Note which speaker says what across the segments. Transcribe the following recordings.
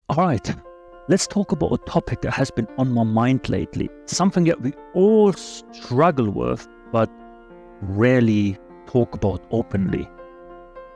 Speaker 1: Alright, let's talk about a topic that has been on my mind lately. Something that we all struggle with, but rarely talk about openly.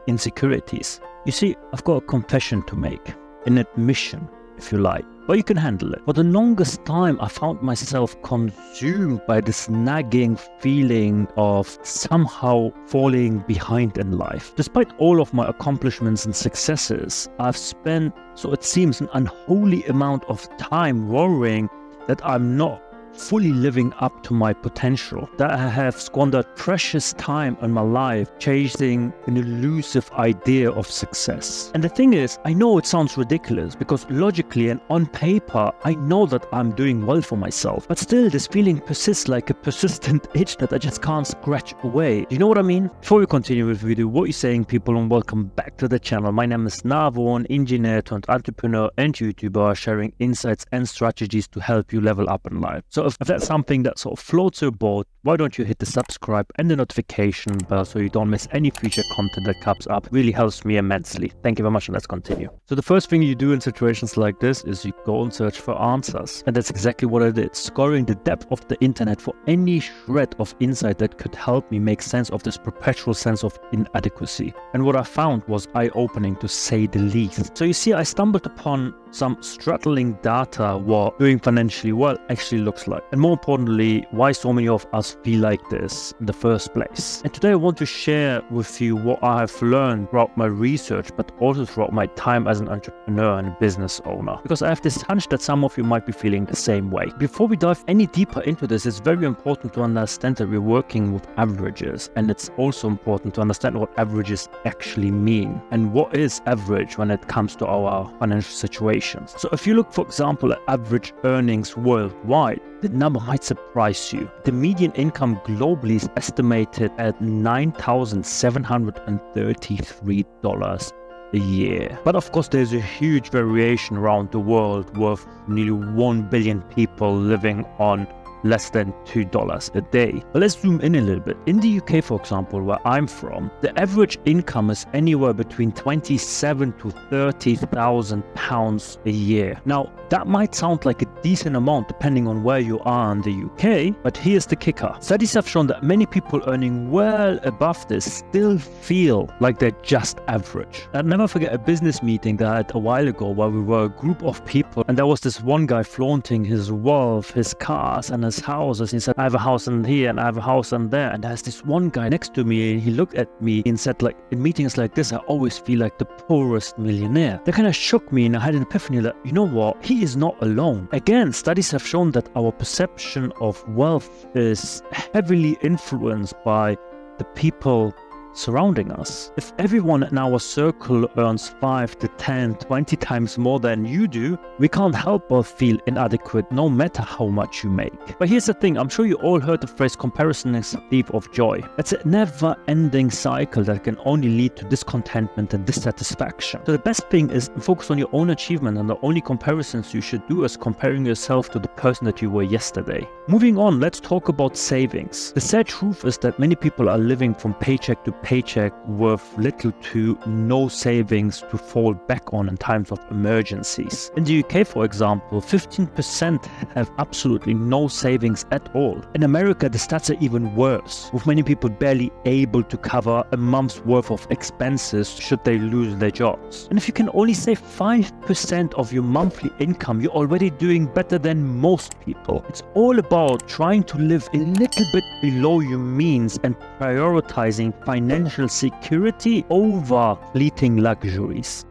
Speaker 1: Insecurities. You see, I've got a confession to make. An admission, if you like. But you can handle it. For the longest time, I found myself consumed by this nagging feeling of somehow falling behind in life. Despite all of my accomplishments and successes, I've spent, so it seems, an unholy amount of time worrying that I'm not fully living up to my potential, that I have squandered precious time in my life chasing an elusive idea of success. And the thing is, I know it sounds ridiculous because logically and on paper, I know that I'm doing well for myself, but still this feeling persists like a persistent itch that I just can't scratch away. Do you know what I mean? Before we continue with the video, what are you saying, people, and welcome back to the channel. My name is Nawo, an engineer turned entrepreneur and YouTuber, sharing insights and strategies to help you level up in life. So if that's something that sort of floats your boat, why don't you hit the subscribe and the notification bell so you don't miss any future content that comes up. It really helps me immensely. Thank you very much, and let's continue. So the first thing you do in situations like this is you go and search for answers. And that's exactly what I did, scouring the depth of the internet for any shred of insight that could help me make sense of this perpetual sense of inadequacy. And what I found was eye-opening, to say the least. So you see, I stumbled upon some startling data what doing financially well actually looks like. And more importantly, why so many of us feel like this in the first place. And today I want to share with you what I have learned throughout my research, but also throughout my time as an entrepreneur and business owner. Because I have this hunch that some of you might be feeling the same way. Before we dive any deeper into this, it's very important to understand that we're working with averages. And it's also important to understand what averages actually mean. And what is average when it comes to our financial situation. So if you look, for example, at average earnings worldwide, the number might surprise you. The median income globally is estimated at $9,733 a year. But of course, there's a huge variation around the world, with nearly 1 billion people living on less than $2 a day. But let's zoom in a little bit. In the UK, for example, where I'm from, the average income is anywhere between 27 to 30,000 pounds a year. Now, that might sound like a decent amount depending on where you are in the UK, but here's the kicker. Studies have shown that many people earning well above this still feel like they're just average. I'll never forget a business meeting that I had a while ago where we were a group of people, and there was this one guy flaunting his wealth, his cars, and his houses. He said, I have a house in here and I have a house in there. And there's this one guy next to me, and he looked at me and said, like, in meetings like this, I always feel like the poorest millionaire. That kind of shook me, and I had an epiphany that, you know what, he is not alone. Again, studies have shown that our perception of wealth is heavily influenced by the people surrounding us. If everyone in our circle earns 5 to 10, 20 times more than you do, we can't help but feel inadequate no matter how much you make. But here's the thing, I'm sure you all heard the phrase comparison is a thief of joy. It's a never-ending cycle that can only lead to discontentment and dissatisfaction. So the best thing is focus on your own achievement, and the only comparisons you should do is comparing yourself to the person that you were yesterday. Moving on, let's talk about savings. The sad truth is that many people are living from paycheck to paycheck with little to no savings to fall back on in times of emergencies. In the UK, for example, 15% have absolutely no savings at all. In America, the stats are even worse, with many people barely able to cover a month's worth of expenses should they lose their jobs. And if you can only save 5% of your monthly income, you're already doing better than most people. It's all about trying to live a little bit below your means and prioritizing financial security over fleeting luxuries.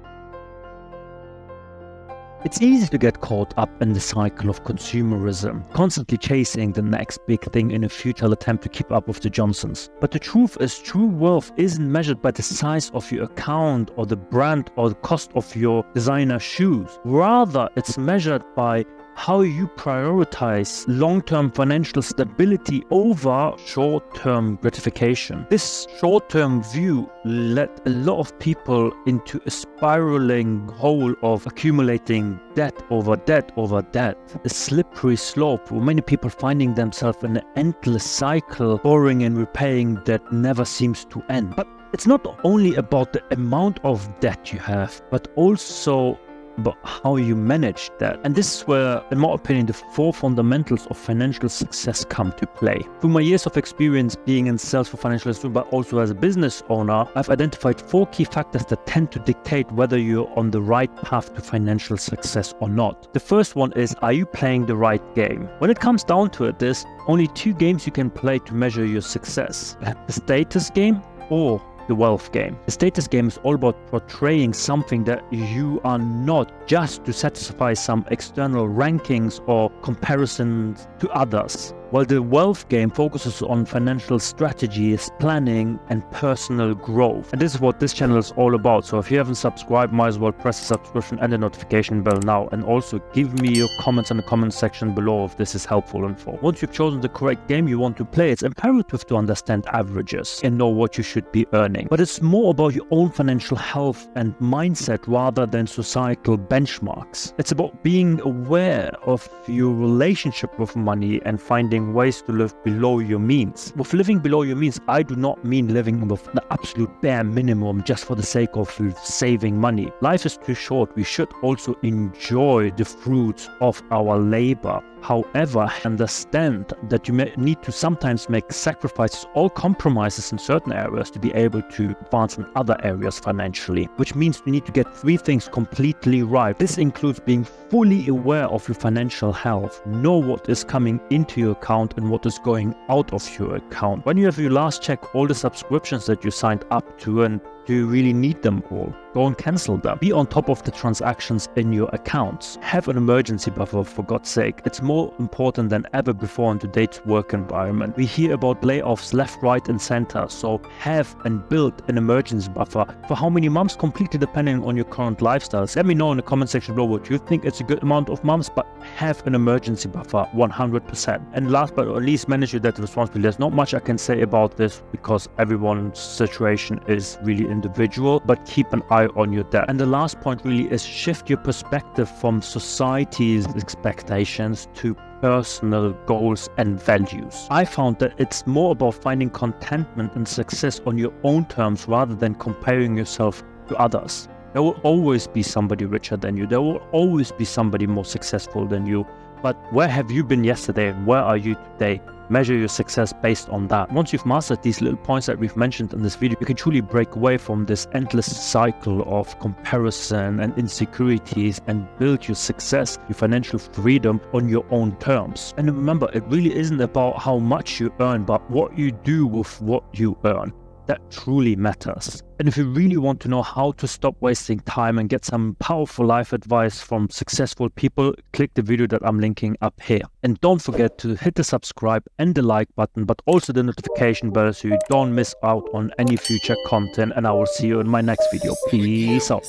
Speaker 1: It's easy to get caught up in the cycle of consumerism, constantly chasing the next big thing in a futile attempt to keep up with the Johnsons. But the truth is, true wealth isn't measured by the size of your account or the brand or the cost of your designer shoes. Rather, it's measured by how you prioritize long-term financial stability over short-term gratification. This short-term view led a lot of people into a spiraling hole of accumulating debt over debt over debt, a slippery slope where many people finding themselves in an endless cycle, borrowing and repaying that never seems to end. But it's not only about the amount of debt you have, but also about how you manage that. And this is where, in my opinion, the 4 fundamentals of financial success come to play. Through my years of experience being in sales for financial institutions, but also as a business owner, I've identified 4 key factors that tend to dictate whether you're on the right path to financial success or not. The first one is, are you playing the right game? When it comes down to it, there's only 2 games you can play to measure your success: the status game or the wealth game. The status game is all about portraying something that you are not, just to satisfy some external rankings or comparisons to others. While the wealth game focuses on financial strategies, planning, and personal growth. And this is what this channel is all about. So if you haven't subscribed, might as well press the subscription and the notification bell now. And also give me your comments in the comment section below if this is helpful info. Once you've chosen the correct game you want to play, it's imperative to understand averages and know what you should be earning. But it's more about your own financial health and mindset rather than societal benchmarks. It's about being aware of your relationship with money and finding ways to live below your means. With living below your means, I do not mean living with the absolute bare minimum just for the sake of saving money. Life is too short. We should also enjoy the fruits of our labor. However, understand that you may need to sometimes make sacrifices or compromises in certain areas to be able to advance in other areas financially, which means you need to get 3 things completely right. This includes being fully aware of your financial health, know what is coming into your account and what is going out of your account. When you have your last check all the subscriptions that you signed up to, and do you really need them all? Go and cancel them. Be on top of the transactions in your accounts. Have an emergency buffer, for God's sake. It's more important than ever before in today's work environment. We hear about layoffs left, right and center, so have and build an emergency buffer for how many months, completely depending on your current lifestyles. Let me know in the comment section below what you think. It's a good amount of months, but have an emergency buffer 100%. And last but not least, manage your debt responsibly. There's not much I can say about this because everyone's situation is really individual, but keep an eye on your debt. And the last point really is shift your perspective from society's expectations to personal goals and values. I found that it's more about finding contentment and success on your own terms rather than comparing yourself to others. There will always be somebody richer than you. There will always be somebody more successful than you. But where have you been yesterday and where are you today? Measure your success based on that. Once you've mastered these little points that we've mentioned in this video, you can truly break away from this endless cycle of comparison and insecurities and build your success, your financial freedom on your own terms. And remember, it really isn't about how much you earn, but what you do with what you earn. That truly matters. And if you really want to know how to stop wasting time and get some powerful life advice from successful people, click the video that I'm linking up here. And don't forget to hit the subscribe and the like button, but also the notification bell so you don't miss out on any future content. And I will see you in my next video. Peace out.